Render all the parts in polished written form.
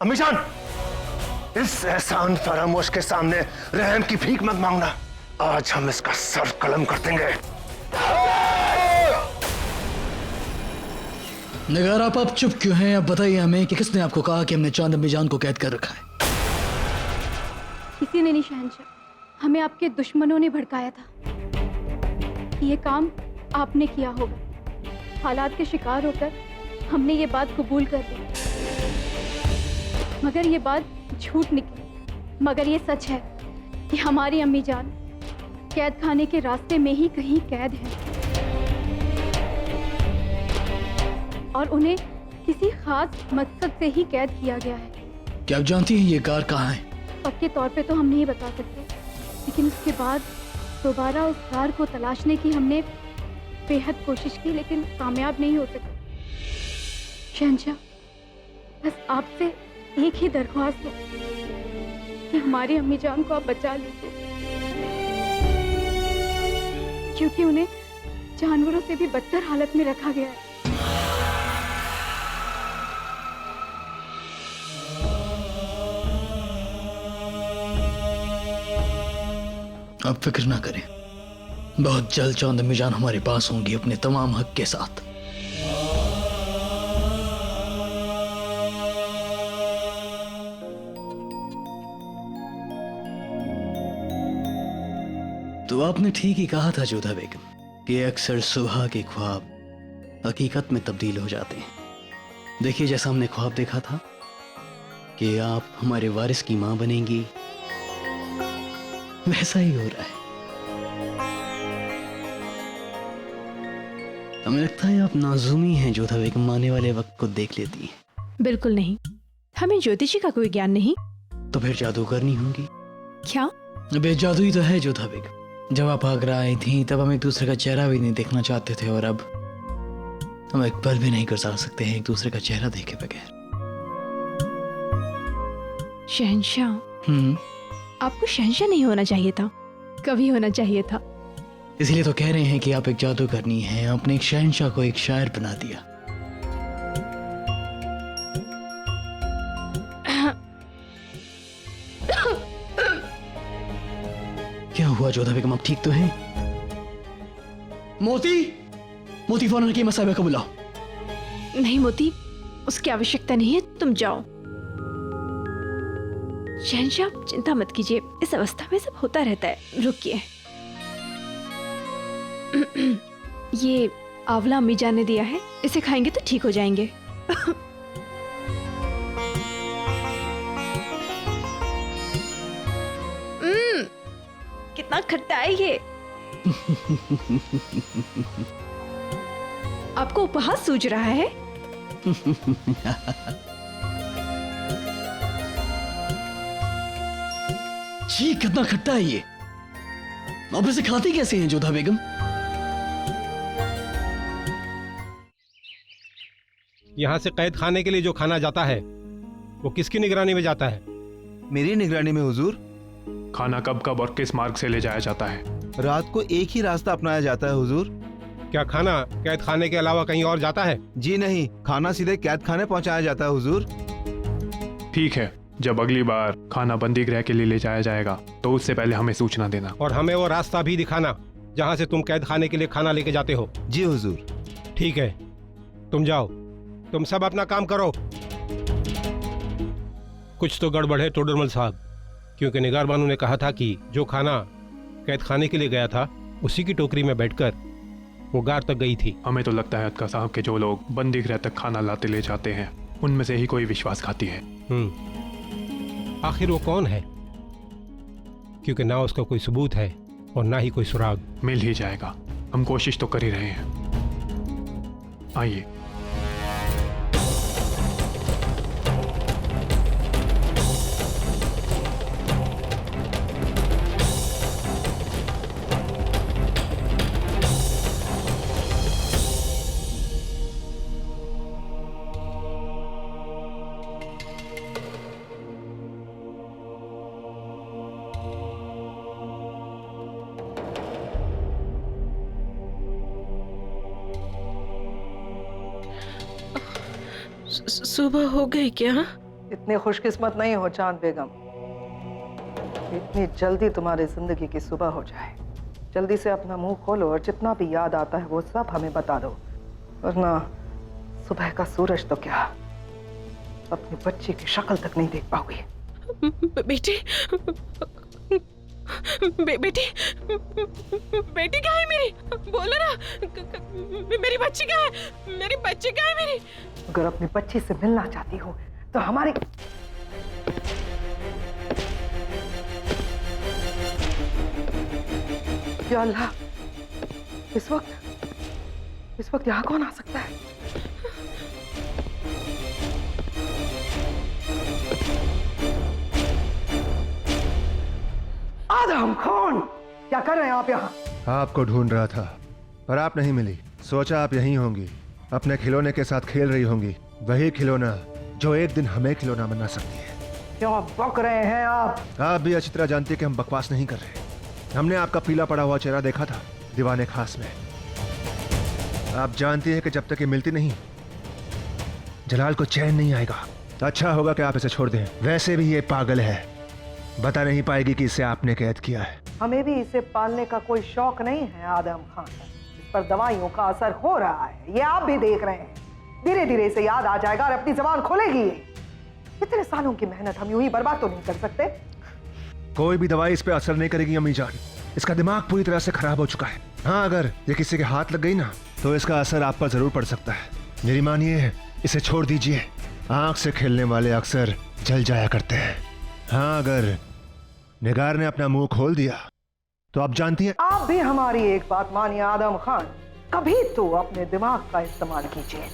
अम्मीजान, इस एहसान फरामोश के सामने रहम की भीख मत मांगना। आज हम इसका सर कलम कर देंगे। निगार आप चुप क्यों हैं? अब बताइए हमें कि किसने आपको कहा कि हमने चांद अम्मीजान को कैद कर रखा है? किसी ने नहीं शहंशाह, हमें आपके दुश्मनों ने भड़काया था। ये काम आपने किया होगा। हालात के शिकार होकर हमने ये बात कबूल कर ली, मगर ये बात झूठ निकली। मगर ये सच है कि हमारी अम्मी जान कैद खाने के रास्ते में ही कहीं कैद है और उन्हें किसी खास मकसद से ही कैद किया गया है। क्या आप जानती हैं ये कार कहाँ है? पक्के तौर पे तो हम नहीं बता सकते, लेकिन उसके बाद दोबारा उस कार को तलाशने की हमने बेहद कोशिश की, लेकिन कामयाब नहीं हो सके। शहंशाह, बस आपसे एक ही दरख्वास्त है कि हमारी अम्मी जान को आप बचा लीजिए, क्योंकि उन्हें जानवरों से भी बदतर हालत में रखा गया है। आप फिक्र ना करें, बहुत जल्द चांद अम्मीजान हमारे पास होंगी अपने तमाम हक के साथ। तो आपने ठीक ही कहा था जोधा बेगम कि अक्सर सुबह के ख्वाब हकीकत में तब्दील हो जाते हैं। देखिए, जैसा हमने ख्वाब देखा था कि आप हमारे वारिस की मां बनेंगी, वैसा ही हो रहा है। हमें लगता है आप नाजुमी हैं जोधा बेगम, आने वाले वक्त को देख लेती हैं। बिल्कुल नहीं, हमें ज्योतिषी का कोई ज्ञान नहीं। तो फिर जादूगरनी होंगी। क्या? अबे जादू ही तो है जोधा बेगम। जब आप आगरा आई थी तब हम एक दूसरे का चेहरा भी नहीं देखना चाहते थे, और अब हम एक पल भी नहीं गुजार सकते हैं एक दूसरे का चेहरा देखे बगैर। शहंशाह, आपको शहंशाह नहीं होना चाहिए था, कभी होना चाहिए था। इसलिए तो कह रहे हैं कि आप एक जादूगरनी हैं। आपने एक शहंशाह को एक शायर बना दिया। क्या हुआ जोधा बेगम, आप ठीक तो हैं? मोती, मोती फौरन की मसाइबा को बुलाओ। नहीं मोती, उसकी आवश्यकता नहीं है, तुम जाओ। शहंशाह, चिंता मत कीजिए, इस अवस्था में सब होता रहता है। रुकिए, ये आंवला अम्मी जान ने दिया है, इसे खाएंगे तो ठीक हो जाएंगे। कितना खट्टा है ये। आपको उपहास सूझ रहा है? जी, कितना खट्टा है ये। आप इसे खाती कैसे हैं जोधा बेगम? यहाँ से कैद खाने के लिए जो खाना जाता है वो किसकी निगरानी में जाता है? मेरी निगरानी में हुजूर। खाना कब कब और किस मार्ग से ले जाया जाता है? रात को एक ही रास्ता अपनाया जाता है हुजूर। क्या खाना कैद खाने के अलावा कहीं और जाता है? जी नहीं, खाना सीधे कैद खाने पहुंचाया जाता है हुजूर। ठीक है, जब अगली बार खाना बंदी गृह के लिए ले जाया जाएगा तो उससे पहले हमें सूचना देना, और हमें वो रास्ता भी दिखाना जहाँ से तुम कैद खाने के लिए खाना लेके जाते हो। जी हुजूर। ठीक है, तुम जाओ, तुम सब अपना काम करो। कुछ तो गड़बड़ है टोडरमल साहब, क्योंकि निगार बानू ने कहा था कि जो खाना कैद खाने के लिए गया था उसी की टोकरी में बैठकर वो गार तक गई थी। हमें तो लगता है अदका साहब के जो लोग बंदी गृह तक खाना लाते ले जाते हैं उनमें से ही कोई विश्वासघाती है। आखिर वो कौन है? क्योंकि ना उसका कोई सबूत है और ना ही कोई सुराग। मिल ही जाएगा, हम कोशिश तो कर ही रहे हैं। आइए। सुबह हो गई क्या? इतने खुशकिस्मत नहीं हो चांद बेगम, इतनी जल्दी तुम्हारी जिंदगी की सुबह हो जाए। जल्दी से अपना मुंह खोलो और जितना भी याद आता है वो सब हमें बता दो, वरना सुबह का सूरज तो क्या, अपनी बच्ची की शक्ल तक नहीं देख पाओगी। बेटी बेटी बेटी कहाँ है मेरी? बोलो ना, मेरी बच्ची कहाँ है? मेरी बच्ची कहाँ है मेरी? अगर अपनी बच्ची से मिलना चाहती हो तो हमारे या अल्लाह, इस वक्त यहाँ कौन आ सकता है? आदम खान, क्या कर रहे हैं आप यहाँ? आपको ढूंढ रहा था पर आप नहीं मिली। सोचा आप यहीं होंगी, अपने खिलौने के साथ खेल रही होंगी, वही खिलौना जो एक दिन हमें खिलौना बना सकती है। क्यों बक रहे हैं आप? आप भी अच्छी तरह जानती हैं कि हम बकवास नहीं कर रहे। हमने आपका पीला पड़ा हुआ चेहरा देखा था दीवाने खास में। आप जानती हैं कि जब तक ये मिलती नहीं जलाल को चैन नहीं आएगा। अच्छा होगा कि आप इसे छोड़ दें। वैसे भी ये पागल है, बता नहीं पाएगी कि इसे आपने कैद किया है। हमें भी इसे पालने का कोई शौक नहीं है आदम खान। इस पर दवाइयों का असर हो रहा है, ये आप भी देख रहे हैं। धीरे धीरे इसे याद आ जाएगा और अपनी जबान खोलेगी। इतने सालों की मेहनत हम यूं ही बर्बाद तो नहीं कर सकते। कोई भी दवाई इस पे असर नहीं करेगी अम्मी जान। इसका दिमाग पूरी तरह से खराब हो चुका है। हाँ, अगर ये किसी के हाथ लग गई ना तो इसका असर आप पर जरूर पड़ सकता है। मेरी मानिए, इसे छोड़ दीजिए। आंख से खेलने वाले अक्सर जल जाया करते हैं। हाँ, अगर निगार ने अपना मुंह खोल दिया तो आप जानती हैं। आप भी हमारी एक बात मानिए आदम खान, कभी तो अपने दिमाग का इस्तेमाल कीजिए।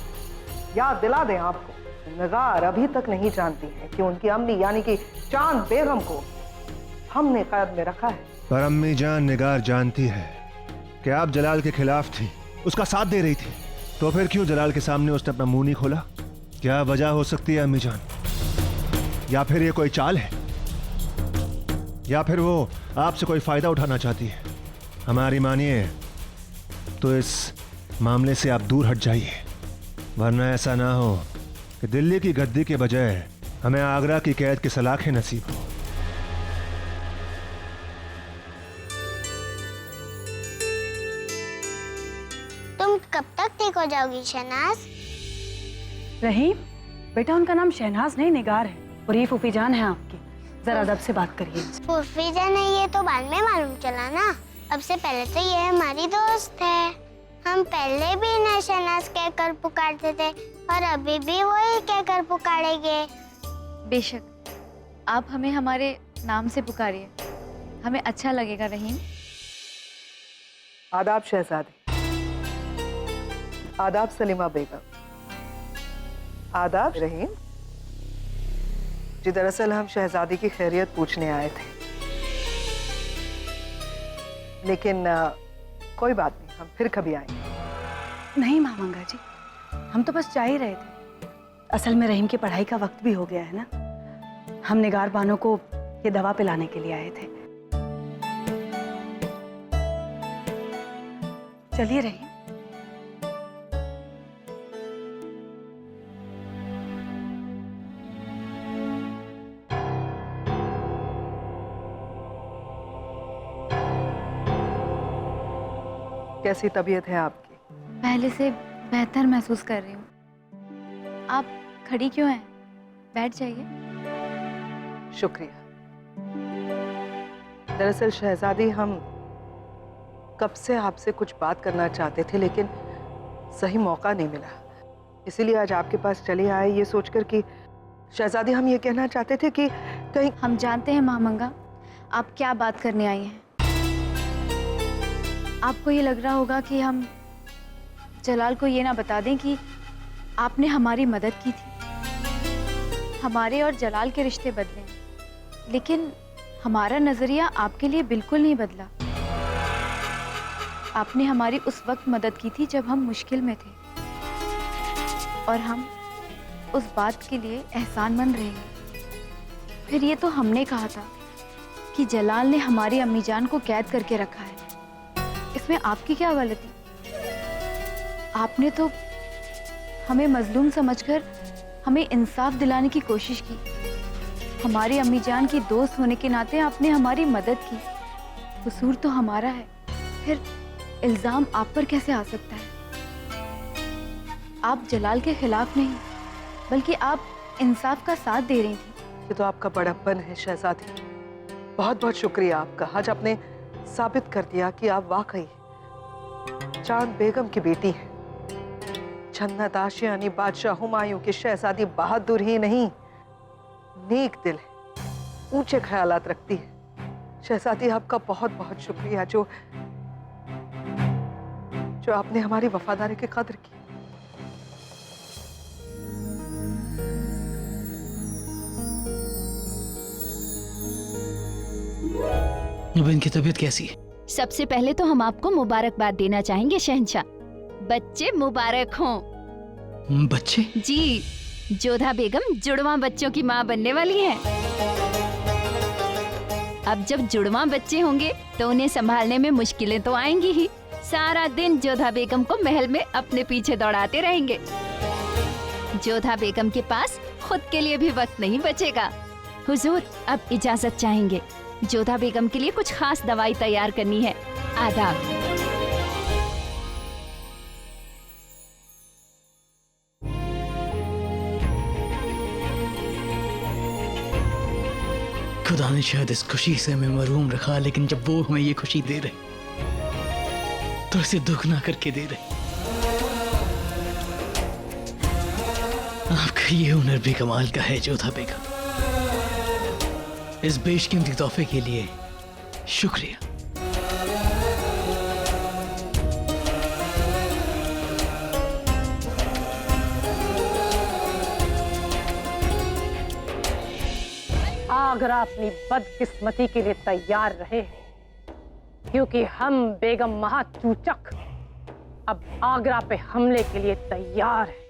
याद दिला दें आपको, निगार अभी तक नहीं जानती है कि उनकी अम्मी यानी कि चांद बेगम को हमने कैद में रखा है। पर अम्मी जान, निगार जानती है कि आप जलाल के खिलाफ थी, उसका साथ दे रही थी। तो फिर क्यों जलाल के सामने उसने अपना मुंह नहीं खोला? क्या वजह हो सकती है अम्मी जान? या फिर ये कोई चाल है, या फिर वो आपसे कोई फायदा उठाना चाहती है? हमारी मानिए तो इस मामले से आप दूर हट जाइए, वरना ऐसा ना हो कि दिल्ली की गद्दी के बजाय हमें आगरा की कैद की सलाखें नसीब हो। तुम कब तक ठीक हो जाओगी शहनाज? रहीम बेटा, उनका नाम शहनाज नहीं निगार है। और ये फूफी जान है आपकी, जरा अदब से बात करिए। फूफी जान है ये तो बाद में मालूम चला ना। अब से पहले तो ये हमारी दोस्त है। हम पहले भी इन्हें शहनाज कहकर पुकारते थे और अभी भी वही कहकर पुकारेंगे। बेशक आप हमें हमारे नाम से पुकारिए, हमें अच्छा लगेगा। रहीम, आदाब शहजादी। आदाब सलीमा बेगम। आदाब रहीम जी। दरअसल हम शहजादी की खैरियत पूछने आए थे, लेकिन कोई बात नहीं, हम फिर कभी आएंगे। नहीं मामंगा जी, हम तो बस जा ही रहे थे। असल में रहीम की पढ़ाई का वक्त भी हो गया है ना। हम निगार बानो को ये दवा पिलाने के लिए आए थे। चलिए रहीम। कैसी तबीयत है आपकी? पहले से बेहतर महसूस कर रही हूँ। आप खड़ी क्यों हैं? बैठ जाइए। शुक्रिया। दरअसल शहजादी, हम कब से आपसे कुछ बात करना चाहते थे लेकिन सही मौका नहीं मिला, इसीलिए आज आपके पास चले आए ये सोचकर कि शहजादी हम ये कहना चाहते थे कि कहीं। हम जानते हैं मामंगा आप क्या बात करने आई हैं। आपको ये लग रहा होगा कि हम जलाल को ये ना बता दें कि आपने हमारी मदद की थी। हमारे और जलाल के रिश्ते बदले, लेकिन हमारा नजरिया आपके लिए बिल्कुल नहीं बदला। आपने हमारी उस वक्त मदद की थी जब हम मुश्किल में थे, और हम उस बात के लिए एहसानमंद रहेंगे। फिर ये तो हमने कहा था कि जलाल ने हमारी अम्मी जान को कैद करके रखा है, इसमें आपकी क्या गलती? आपने तो हमें मजलूम समझकर हमें इंसाफ दिलाने की कोशिश की। हमारी अम्मी जान की दोस्त होने के नाते आपने हमारी मदद की, कसूर तो हमारा है, फिर इल्जाम आप पर कैसे आ सकता है? आप जलाल के खिलाफ नहीं, बल्कि आप इंसाफ का साथ दे रही थी। ये तो आपका बड़प्पन है शहजादी। बहुत बहुत शुक्रिया आपका। आज आपने साबित कर दिया कि आप वाकई चांद बेगम की बेटी हैं। जन्नत आशियानी बादशाह हुमायूं की शहजादी बहादुर ही नहीं, नेक दिल है, ऊंचे ख्यालात रखती है। शहजादी आपका बहुत बहुत शुक्रिया जो आपने हमारी वफादारी की कदर की। अब इनकी तबीयत कैसी है? सबसे पहले तो हम आपको मुबारकबाद देना चाहेंगे शहंशाह। बच्चे मुबारक हों। बच्चे? जी, जोधा बेगम जुड़वा बच्चों की माँ बनने वाली हैं। अब जब जुड़वा बच्चे होंगे तो उन्हें संभालने में मुश्किलें तो आएंगी ही। सारा दिन जोधा बेगम को महल में अपने पीछे दौड़ाते रहेंगे। जोधा बेगम के पास खुद के लिए भी वक्त नहीं बचेगा। हुजूर, अब इजाजत चाहेंगे। जोधा बेगम के लिए कुछ खास दवाई तैयार करनी है। आदाब। खुदा ने शायद इस खुशी से हमें महरूम रखा, लेकिन जब वो हमें ये खुशी दे रहे तो इसे दुगना करके दे रहे। आपका ये हुनर भी कमाल का है जोधा बेगम। इस बेशकीमती तोहफे के लिए शुक्रिया। आगरा अपनी बदकिस्मती के लिए तैयार रहे, क्योंकि हम बेगम महाचूचक अब आगरा पे हमले के लिए तैयार हैं।